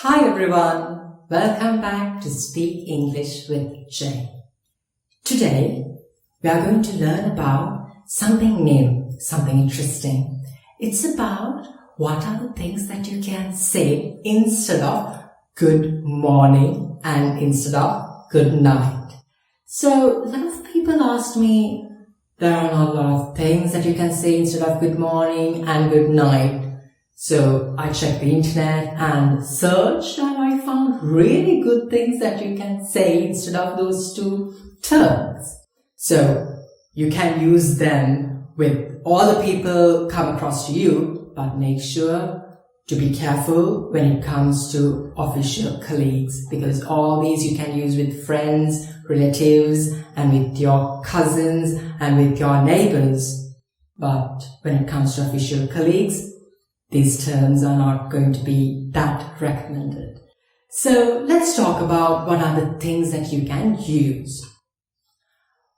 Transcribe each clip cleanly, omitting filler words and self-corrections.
Hi everyone, welcome back to Speak English with Jay. Today we are going to learn about something new, something interesting. It's about what are the things that you can say instead of good morning and instead of good night. So a lot of people ask me, there are not a lot of things that you can say instead of good morning and good night. So I checked the internet and searched and I found really good things that you can say instead of those two terms. So you can use them with all the people come across to you, but make sure to be careful when it comes to official colleagues, because all these you can use with friends, relatives, and with your cousins and with your neighbors. But when it comes to official colleagues, these terms are not going to be that recommended. So let's talk about what are the things that you can use.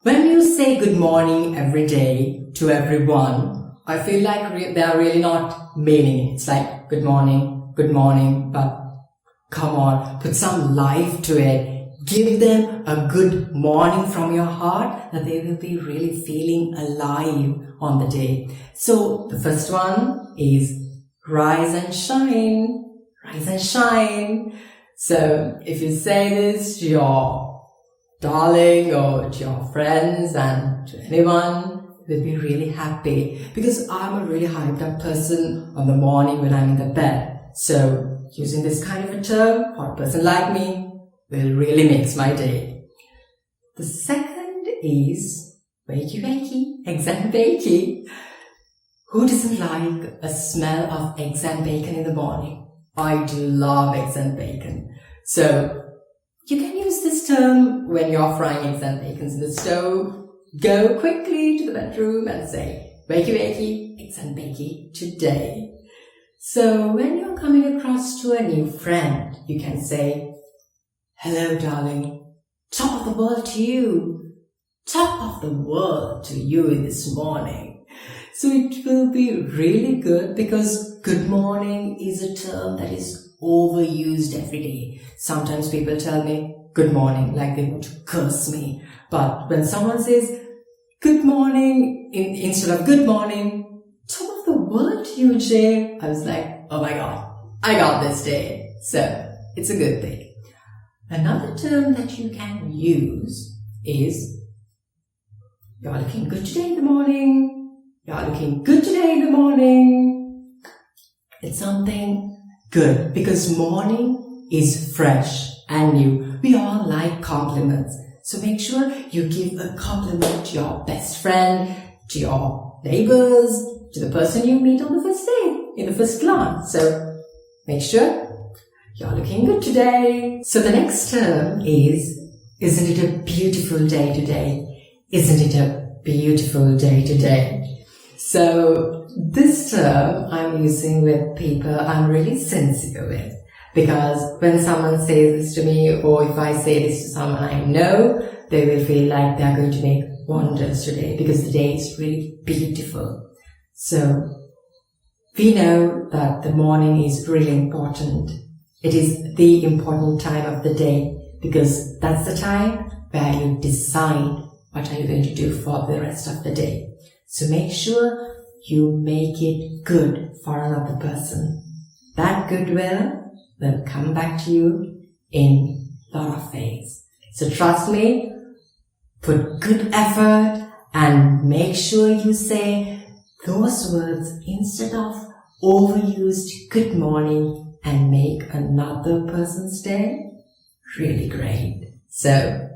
When you say good morning every day to everyone, I feel like they are really not meaning it. It's like good morning, but come on, put some life to it. Give them a good morning from your heart that they will be really feeling alive on the day. So the first one is rise and shine, rise and shine. So if you say this to your darling or to your friends and to anyone, they'll be really happy, because I'm a really hyped up person on the morning when I'm in the bed. So using this kind of a term for a person like me will really makes my day. The second is wakey wakey, eggs and bakey. Who doesn't like a smell of eggs and bacon in the morning? I do love eggs and bacon. So you can use this term when you're frying eggs and bacon in the stove. Go quickly to the bedroom and say, wakey wakey, eggs and bakey today. So when you're coming across to a new friend, you can say, hello darling, top of the world to you. Top of the world to you this morning. So it will be really good, because good morning is a term that is overused every day. Sometimes people tell me good morning like they want to curse me. But when someone says good morning instead of good morning, top of the world to you, Jay, I was like, oh my God, I got this day. So it's a good thing. Another term that you can use is you're looking good today in the morning. You're looking good today in the morning. It's something good, because morning is fresh and new. We all like compliments. So make sure you give a compliment to your best friend, to your neighbors, to the person you meet on the first day, in the first glance. So make sure you're looking good today. So the next term is, isn't it a beautiful day today? Isn't it a beautiful day today? So this term I'm using with people I'm really sincere with, because when someone says this to me, or if I say this to someone I know, they will feel like they're going to make wonders today, because the day is really beautiful. So we know that the morning is really important. It is the important time of the day, because that's the time where you decide what are you going to do for the rest of the day. So make sure you make it good for another person. That goodwill will come back to you in a lot of ways. So trust me, put good effort and make sure you say those words instead of overused good morning, and make another person's day really great. So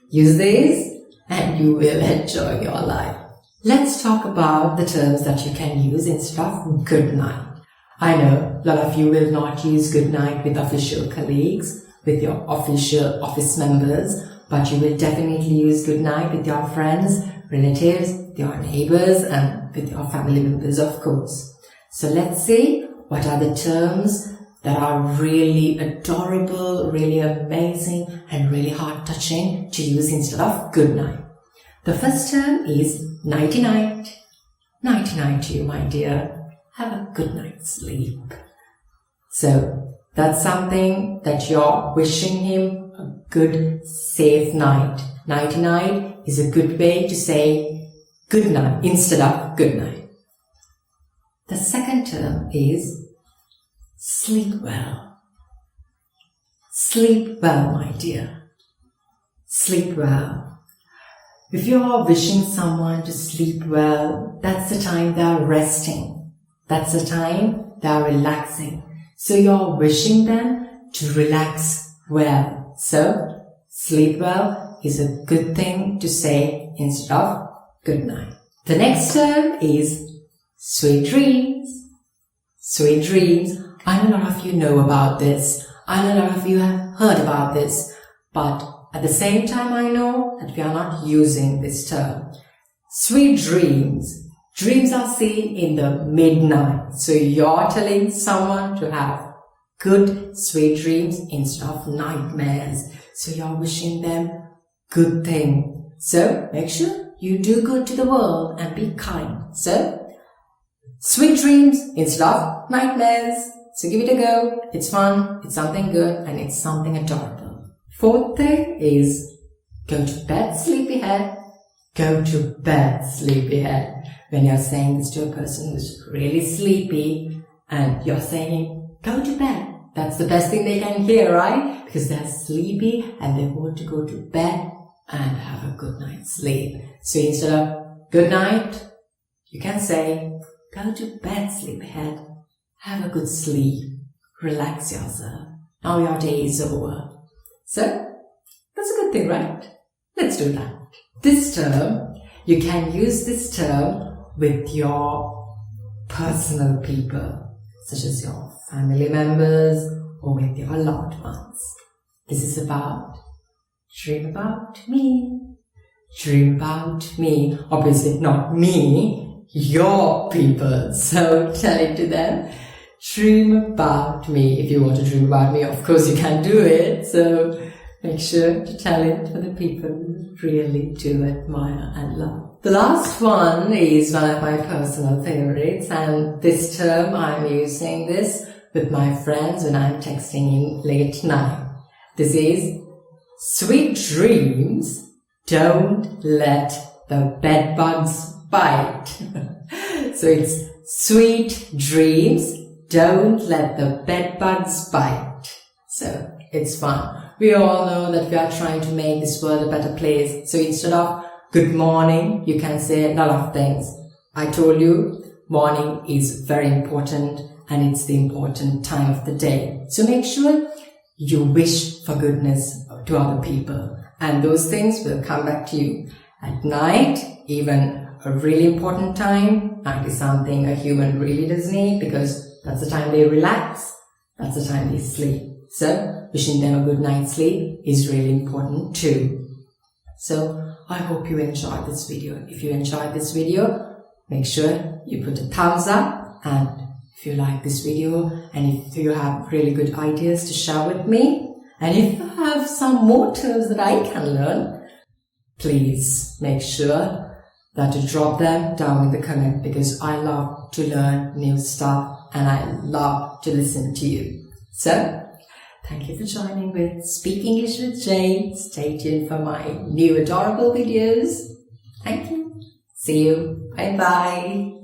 use these and you will enjoy your life. Let's talk about the terms that you can use instead of good night. I know a lot of you will not use good night with official colleagues, with your official office members, but you will definitely use good night with your friends, relatives, your neighbors, and with your family members, of course. So let's see what are the terms that are really adorable, really amazing, and really heart-touching to use instead of good night. The first term is nighty-night. Nighty-night to you, my dear. Have a good night's sleep. So, That's something that you're wishing him a good, safe night. Nighty-night is a good way to say good night instead of good night. The second term is sleep well. Sleep well, my dear. Sleep well. If you're wishing someone to sleep well, that's the time they're resting. That's the time they're relaxing. So you're wishing them to relax well. So, sleep well is a good thing to say instead of good night. The next term is sweet dreams. Sweet dreams. I know a lot of you know about this. I know a lot of you have heard about this. But at the same time, I know that we are not using this term. Sweet dreams. Dreams are seen in the midnight. So you're telling someone to have good, sweet dreams instead of nightmares. So you're wishing them good thing. So make sure you do good to the world and be kind. So sweet dreams instead of nightmares. So give it a go. It's fun, it's something good, and it's something adorable. Fourth thing is go to bed, sleepyhead. Go to bed, sleepyhead. When you're saying this to a person who's really sleepy and you're saying, go to bed. That's the best thing they can hear, right? Because they're sleepy and they want to go to bed and have a good night's sleep. So instead of good night, you can say, go to bed, sleepyhead. Have a good sleep. Relax yourself. Now your day is over. So, that's a good thing, right? Let's do that. This term, you can use this term with your personal people, such as your family members or with your loved ones. This is about dream about me. Dream about me. Obviously not me, your people. So tell it to them. Dream about me. If you want to dream about me, of course you can do it. So make sure to tell it to the people you really do admire and love. The last one is one of my personal favorites, and this term I'm using this with my friends when I'm texting in late night. This is sweet dreams, don't let the bedbugs bite. So it's sweet dreams, don't let the bedbugs bite. So it's fun. We all know that we are trying to make this world a better place. So instead of good morning, you can say a lot of things. I told you, morning is very important and it's the important time of the day. So make sure you wish for goodness to other people. And those things will come back to you. At night, even a really important time, night is something a human really does need because that's the time they relax, that's the time they sleep. So wishing them a good night's sleep is really important too. So I hope you enjoyed this video. If you enjoyed this video, make sure you put a thumbs up, and if you like this video and if you have really good ideas to share with me, and if you have some more terms that I can learn, please make sure that you drop them down in the comment, because I love to learn new stuff and I love to listen to you. So thank you for joining with Speak English with Jane. Stay tuned for my new adorable videos. Thank you. See you. Bye bye.